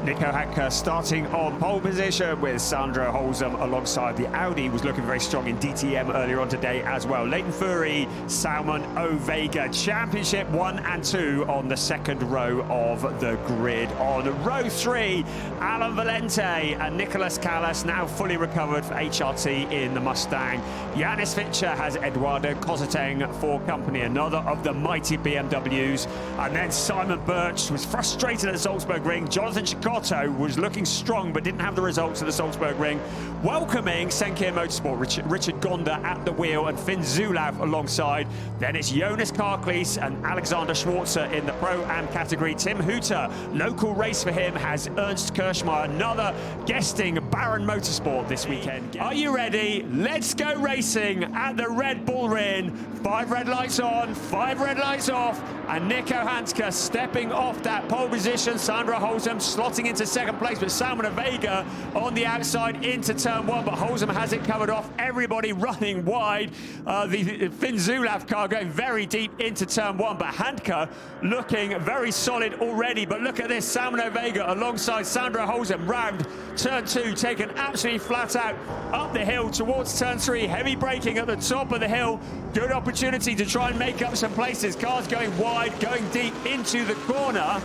Nico Hanke starting on pole position with Sandro Holzem alongside the Audi. Was looking very strong in DTM earlier on today as well. Leighton Fury, Salman Owega, Championship 1 and 2 on the second row of the grid. On row 3, Alan Valente and Nicolas Callas now fully recovered for HRT in the Mustang. Yanis Fitcher has Eduardo Kozateng for company, another of the mighty BMWs. And then Simon Birch was frustrated at the Salzburg ring. Jonathan Chicotto was looking strong but didn't have the results at the Salzburg ring. Welcoming Senkia Motorsport, Richard Gonda at the wheel and Finn Wiebelhaus alongside. Then it's Jonas Karklees and Alexander Schwarzer in the Pro-Am category. Tim Hooter, local race for him, has Ernst Kirschmeier, another guesting Baron Motorsport this weekend. Are you ready? Let's go racing at the Red Bull Ring. 5 red lights on, 5 red lights off, and Nico Hanke stepping off that pole position. Sandro Holzem slotting into second place, but Salman Owega on the outside into turn 1, but Holzem has it covered off. Everybody running wide. The Finn Wiebelhaus car going very deep into turn 1, but Hanke looking very solid already. But look at this, Salman Owega alongside Sandro Holzem round turn 2, taken absolutely flat out up the hill towards turn 3. Heavy braking at the top of the hill. Good opportunity to try and make up some places. Cars going wide, going deep into the corner.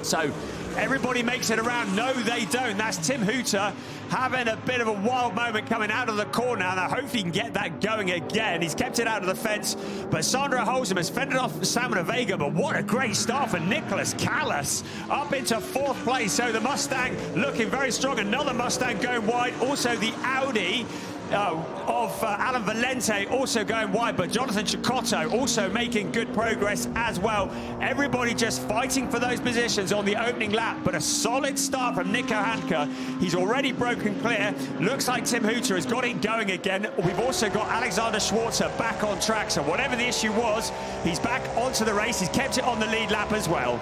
So everybody makes it around. No, they don't. That's Tim Hooter having a bit of a wild moment coming out of the corner, and I hope he can get that going again. He's kept it out of the fence, but Sandro Holzem has fended off Salman Owega. But what a great start for Nicolas Callas, up into 4th place. So the Mustang looking very strong. Another Mustang going wide. Also the Audi of Alan Valente also going wide, but Jonathan Chicotto also making good progress as well. Everybody just fighting for those positions on the opening lap, but a solid start from Nico Hanke. He's already broken clear. Looks like Tim Hooter has got it going again. We've also got Alexander Schwarzer back on track, so whatever the issue was, he's back onto the race. He's kept it on the lead lap as well.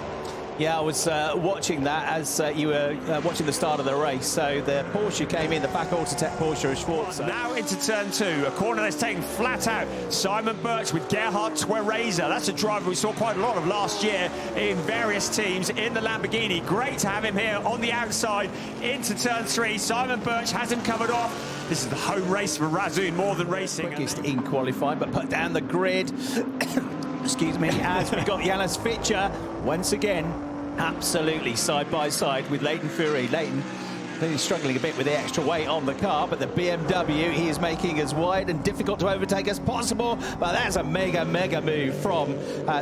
Yeah, I was watching that as you were watching the start of the race. So the Porsche came in, the back Autotech Porsche of Schwarzer. Now into turn 2, a corner that's taken flat out. Simon Birch with Gerhard Twereza. That's a driver we saw quite a lot of last year in various teams in the Lamborghini. Great to have him here on the outside into turn 3. Simon Birch has him covered off. This is the home race for Razzoon, more than racing. Quickest in qualifying, but put down the grid. Excuse me, as we got Yanis Fitcher once again, absolutely side by side with Leighton Fury. Leighton struggling a bit with the extra weight on the car, but the BMW he is making as wide and difficult to overtake as possible. But that's a mega move from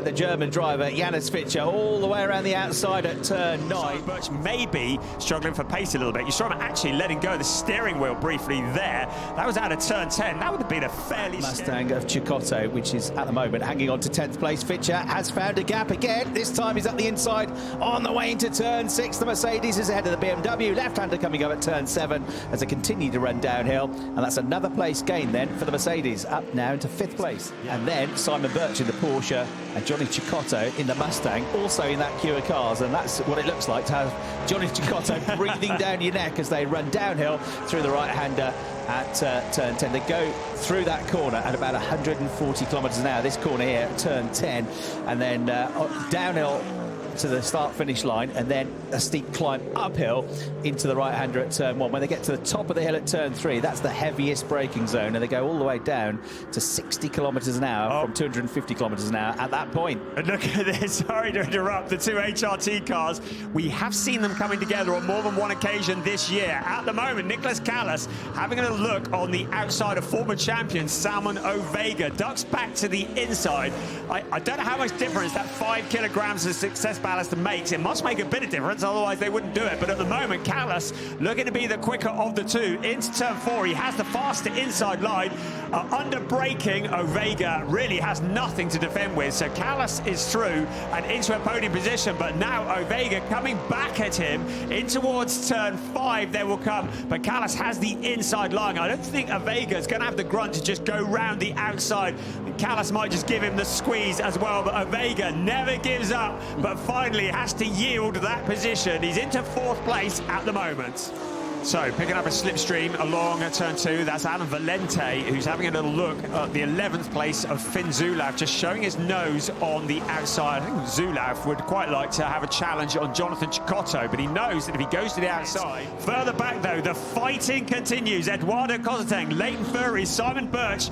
the German driver Yanis Fitcher all the way around the outside at turn 9. Birch maybe struggling for pace a little bit. You saw him actually letting go of the steering wheel briefly there. That was out of turn 10. That would have been a fairly Mustang of Chicotto, which is at the moment hanging on to 10th place. Fitcher has found a gap again. This time he's up the inside on the way into turn 6. The Mercedes is ahead of the BMW. Left-hander coming up at turn 7 as they continue to run downhill, and that's another place gain then for the Mercedes, up now into 5th place. And then Simon Birch in the Porsche and Johnny Chicotto in the Mustang, also in that queue of cars, and that's what it looks like to have Johnny Chicotto breathing down your neck as they run downhill through the right-hander at turn 10. They go through that corner at about 140 kilometers an hour, this corner here at turn 10, and then downhill to the start-finish line, and then a steep climb uphill into the right-hander at turn 1. When they get to the top of the hill at turn 3, that's the heaviest braking zone, and they go all the way down to 60 kilometers an hour from 250 kilometers an hour at that point. And look at this, sorry to interrupt, the 2 HRT cars. We have seen them coming together on more than one occasion this year. At the moment, Nicolas Callas having a look on the outside of former champion Salman Owega. Ducks back to the inside. I don't know how much difference that 5 kilograms of success ballast makes. It must make a bit of difference, otherwise they wouldn't do it. But at the moment, Callas looking to be the quicker of the 2 into turn 4. He has the faster inside line. Under braking, Owega really has nothing to defend with. So Callas is through and into a podium position. But now Owega coming back at him in towards turn 5. There will come, but Callas has the inside line. I don't think Owega is going to have the grunt to just go round the outside. Callas might just give him the squeeze as well, but Owega never gives up, but finally has to yield that position. He's into 4th place at the moment. So picking up a slipstream along turn 2, that's Alan Valente, who's having a little look at the 11th place of Finn Wiebelhaus, just showing his nose on the outside. I think Wiebelhaus would quite like to have a challenge on Jonathan Cecotto, but he knows that if he goes to the outside. Further back though, the fighting continues. Eduardo Cosateng, Leighton Furry, Simon Birch,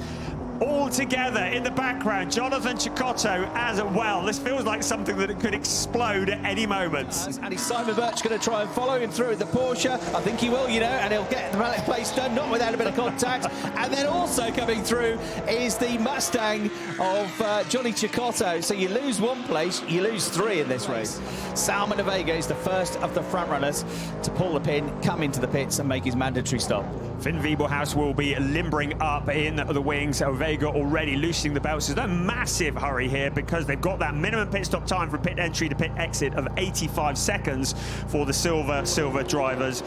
all together in the background. Jonathan Cecotto as well. This feels like something that could explode at any moment. And is Simon Birch going to try and follow him through with the Porsche? I think he will, you know, and he'll get the place done, not without a bit of contact. And then also coming through is the Mustang of Johnny Cecotto. So you lose one place, you lose 3 in this race. Salman Owega is the first of the front runners to pull the pin, come into the pits and make his mandatory stop. Finn Wiebelhaus will be limbering up in the wings. Owega already loosening the belts. There's no massive hurry here because they've got that minimum pit stop time from pit entry to pit exit of 85 seconds for the silver drivers.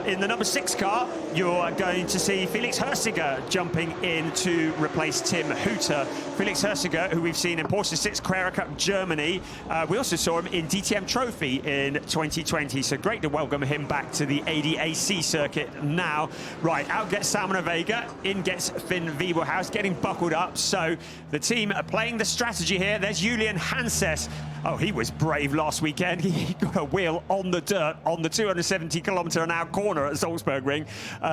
In the number 6 car, you're going to see Felix Hersiger jumping in to replace Tim Hooter. Felix Hersiger, who we've seen in Porsche 6 Carrera Cup Germany. We also saw him in DTM Trophy in 2020, so great to welcome him back to the ADAC circuit now. Right, out gets Salman Owega, in gets Finn Wiebelhaus, getting buckled up. So the team are playing the strategy here. There's Julian Hanses. Oh, he was brave last weekend. He got a wheel on the dirt on the 270km/h corner at Salzburg Ring.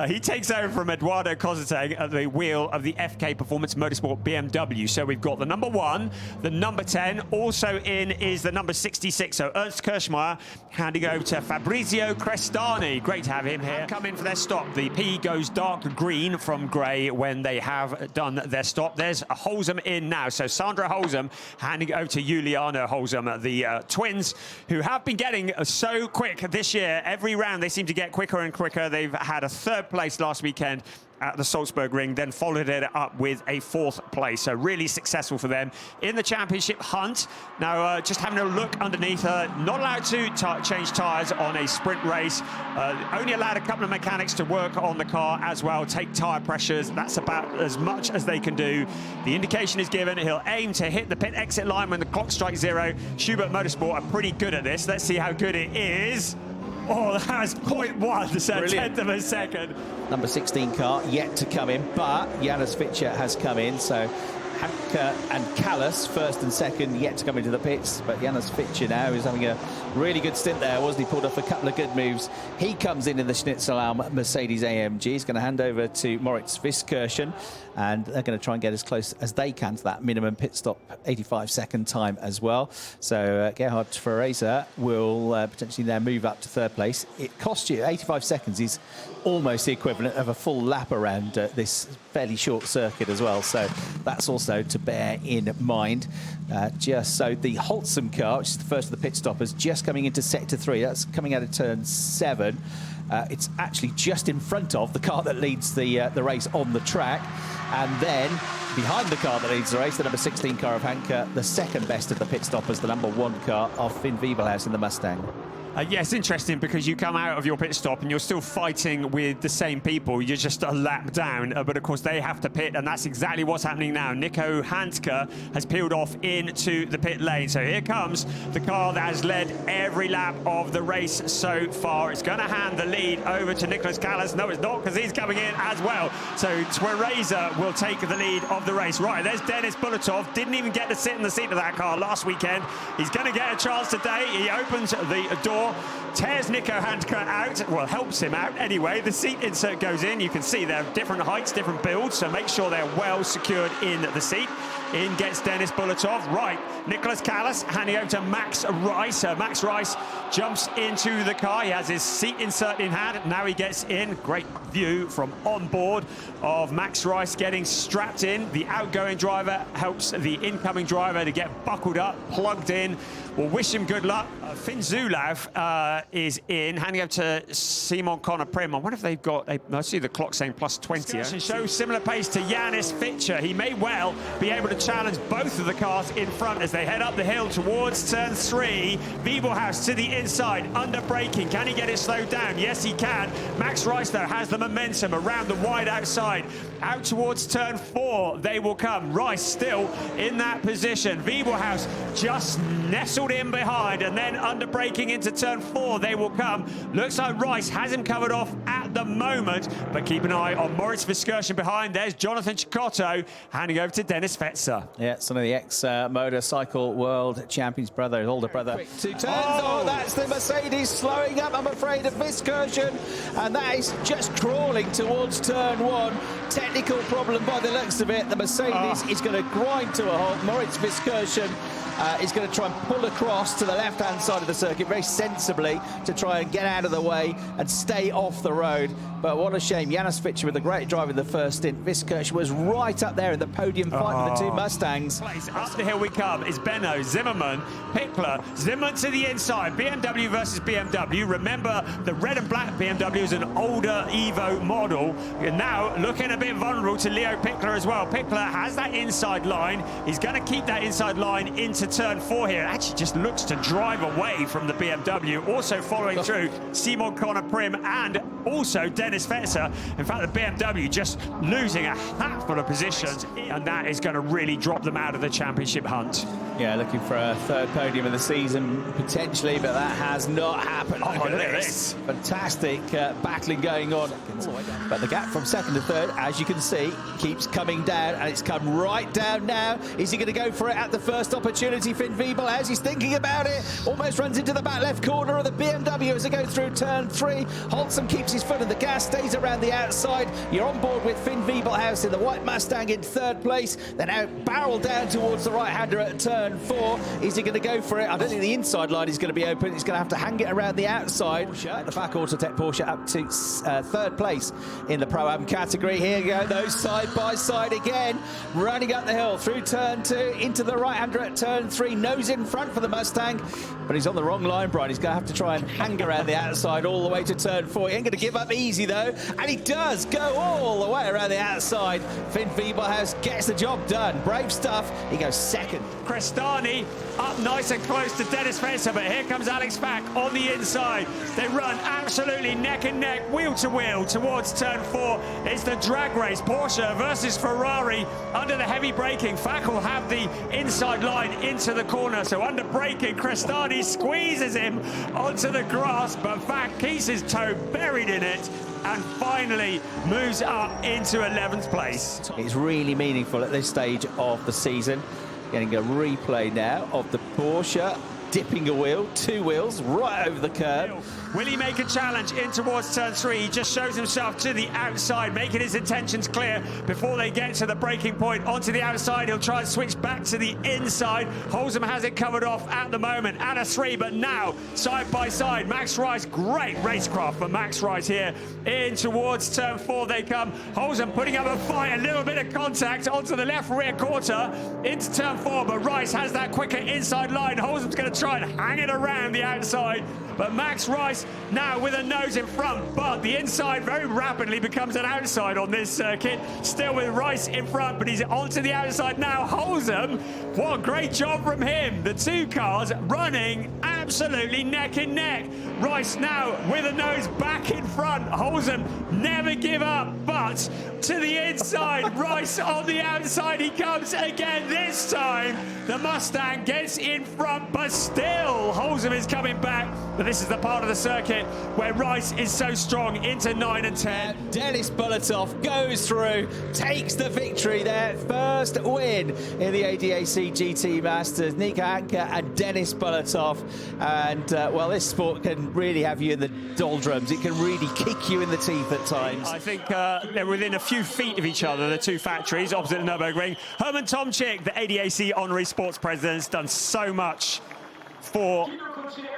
He takes over from Eduardo Cosateng at the wheel of the FK Performance Motorsport BMW. So we've got the number 1, the number 10. Also in is the number 66. So Ernst Kirschmeier handing over to Fabrizio Crestani. Great to have him here. Come in for their stop. The P goes dark green from grey when they have done their stop. There's a Holzem in now. So Sandra Holzem handing over to Juliana Holzem. The twins who have been getting so quick this year. Every round they seem to get quicker and quicker. They've had a 3rd place last weekend at the Salzburg Ring, then followed it up with a 4th place. So really successful for them in the championship hunt. Now, just having a look underneath, not allowed to change tyres on a sprint race. Only allowed a couple of mechanics to work on the car as well, take tyre pressures. That's about as much as they can do. The indication is given. He'll aim to hit the pit exit line when the clock strikes 0. Schubert Motorsport are pretty good at this. Let's see how good it is. Oh, that was 0.1, so Brilliant. 1/10 of a second. Number 16 car yet to come in, but Janis Fitcher has come in, so Hanke and Callas, 1st and 2nd, yet to come into the pits. But Janis Fitcher now is having a really good stint there, wasn't he? Pulled off a couple of good moves. He comes in the Schnitzel Mercedes AMG. He's going to hand over to Moritz Wiskirchen, and they're going to try and get as close as they can to that minimum pit stop 85-second time as well. So Gerhard Fraser will potentially now move up to 3rd place. It costs you 85 seconds is almost the equivalent of a full lap around this fairly short circuit as well. So that's also to bear in mind. Just so the Holzem car, which is the first of the pit stoppers, just coming into sector 3. That's coming out of turn 7. It's actually just in front of the car that leads the race on the track. And then behind the car that leads the race, the number 16 car of Hanke, the 2nd best of the pit stoppers, the number 1 car of Finn Wiebelhaus in the Mustang. Yes, interesting, because you come out of your pit stop and you're still fighting with the same people. You're just a lap down, but of course they have to pit, and that's exactly what's happening now. Nico Handke has peeled off into the pit lane. So here comes the car that has led every lap of the race so far. It's going to hand the lead over to Nicholas Callas. No, it's not, because he's coming in as well. So Twereza will take the lead of the race. Right, there's Denis Bulatov. Didn't even get to sit in the seat of that car last weekend. He's going to get a chance today. He opens the door, tears Nico Handke out, well, helps him out anyway. The seat insert goes in. You can see they're different heights, different builds, so make sure they're well secured in the seat. In gets Denis Bulatov. Right, Nicholas Callas handing over to Max Rice. Max Rice jumps into the car. He has his seat insert in hand. Now he gets in. Great view from on board of Max Rice getting strapped in. The outgoing driver helps the incoming driver to get buckled up, plugged in. We'll wish him good luck. Finn Wiebelhaus is in, handing over to Simon Connor Prim. I wonder if they've got, I see the clock saying plus 20. It shows similar pace to Janis Fitcher. He may well be able to challenge both of the cars in front as they head up the hill towards turn 3. Wiebelhaus to the inside, under braking. Can he get it slowed down? Yes, he can. Max Rice, though, has the momentum around the wide outside. Out towards turn 4, they will come. Rice still in that position. Wiebelhaus just nestled in behind, and then under braking into turn 4, they will come. Looks like Rice has him covered off at at the moment. But keep an eye on Moritz Viskirchen behind. There's Jonathan Chicotto handing over to Dennis Fetzer. Yeah, some of the ex-motorcycle world champions, brother, older brother. Quick 2 turns. Oh, that's the Mercedes slowing up, I'm afraid, of Viskirchen. And that is just crawling towards turn 1. Technical problem by the looks of it. The Mercedes is going to grind to a halt. Moritz Viskirchen is going to try and pull across to the left-hand side of the circuit very sensibly to try and get out of the way and stay off the road. But what a shame. Janis Fitcher with a great drive in the first stint. Viskirchen was right up there in the podium fight with the 2 Mustangs. Up the hill we come is Benno, Zimmerman, Pickler, Zimmerman to the inside. BMW versus BMW. Remember, the red and black BMW is an older Evo model. And now looking a bit vulnerable to Leo Pickler as well. Pickler has that inside line. He's going to keep that inside line into turn 4 here. It actually just looks to drive away from the BMW. Also following through Simon Connor Prim and also Dennis Fetzer. In fact, the BMW just losing a handful of positions, and that is going to really drop them out of the championship hunt. Yeah, looking for a 3rd podium of the season potentially, but that has not happened. Oh, look at this. Fantastic battling going on. But the gap from 2nd to 3rd, as you can see, keeps coming down, and it's come right down now. Is he going to go for it at the first opportunity? Finn Wiebelhaus, he's thinking about it. Almost runs into the back left corner of the BMW as they go through turn 3. Holtzum keeps his foot in the gas, stays around the outside. You're on board with Finn Wiebelhaus in the white Mustang in 3rd place. They're now barrel down towards the right-hander at turn 4. Is he going to go for it? I don't think the inside line is going to be open. He's going to have to hang it around the outside. The back Autotech Porsche up to 3rd place in the Pro-Am category. Here you go, those side by side again. Running up the hill through turn 2 into the right-hander at turn 3. Nose in front for the Mustang, but he's on the wrong line, Brian. He's going to have to try and hang around the outside all the way to turn 4. He ain't going to give up easy, though, and he does go all the way around the outside. Finn Wiebelhaus gets the job done. Brave stuff. He goes 2nd. Crestani up nice and close to Dennis Fetzer, but here comes Alex Pack on the inside. They run absolutely neck and neck, wheel to wheel towards turn 4. It's the drag race, Porsche versus Ferrari. Under the heavy braking, Pack will have the inside line into the corner, so under braking, Crestani squeezes him onto the grass, but Pack keeps his toe buried in it and finally moves up into 11th place. It's really meaningful at this stage of the season. Getting a replay now of the Porsche dipping a wheel, 2 wheels right over the curb. Will he make a challenge in towards turn 3? He just shows himself to the outside, making his intentions clear before they get to the braking point. Onto the outside, he'll try and switch back to the inside. Holzum has it covered off at the moment at a 3, but now side by side, Max Rice, great racecraft for Max Rice here. In towards turn 4 they come. Holzum putting up a fight, a little bit of contact onto the left rear quarter into turn 4, but Rice has that quicker inside line. Holzum's going to try and hang it around the outside, but Max Rice now with a nose in front, but the inside very rapidly becomes an outside on this circuit. Still with Rice in front, but he's onto the outside now. Holzum, what a great job from him. The 2 cars running absolutely neck and neck. Rice now with a nose back in front. Holzum never give up, but to the inside. Rice on the outside, he comes again. This time the Mustang gets in front, but still Holzum is coming back. But this is the part of the circuit where Rice is so strong into 9 and 10. Dennis Bulatov goes through, takes the victory there. First win in the ADAC GT Masters. Nico Anker and Dennis Bulatov. And, well, this sport can really have you in the doldrums. It can really kick you in the teeth at times. I think they're within a few feet of each other, the 2 factories opposite the Nürburgring. Herman Tomczyk, the ADAC Honorary Sports President, has done so much for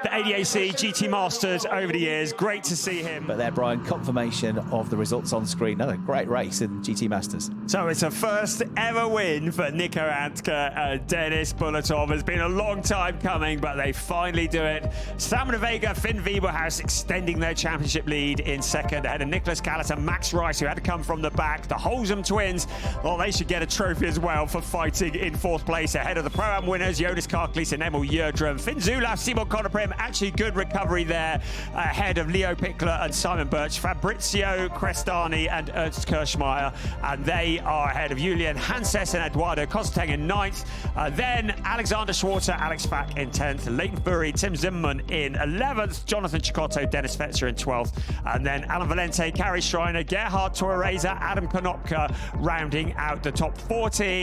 the ADAC GT Masters over the years. Great to see him. But there, Brian, confirmation of the results on screen. Another great race in GT Masters. So it's a first ever win for Nico Antke and Dennis Bulatov. It's been a long time coming, but they finally do it. Salman Owega, Finn Wiebelhaus extending their championship lead in 2nd ahead of Nicholas Callas and Max Rice, who had to come from the back. The Holzum twins, well, they should get a trophy as well for fighting in 4th place ahead of the Pro-Am winners, Jonas Karklis and Emil Jördrum. Finn Zulaf, Simon Connor on a prim. Actually, good recovery there ahead of Leo Pickler and Simon Birch, Fabrizio Crestani and Ernst Kirschmeier. And they are ahead of Julian Hanses and Eduardo Costeng in 9th. Then Alexander Schwarzer, Alex Fack in 10th. Leighton Furry, Tim Zimmerman in 11th. Jonathan Chicotto, Dennis Fetzer in 12th. And then Alan Valente, Carrie Schreiner, Gerhard Torreza, Adam Konopka rounding out the top 14.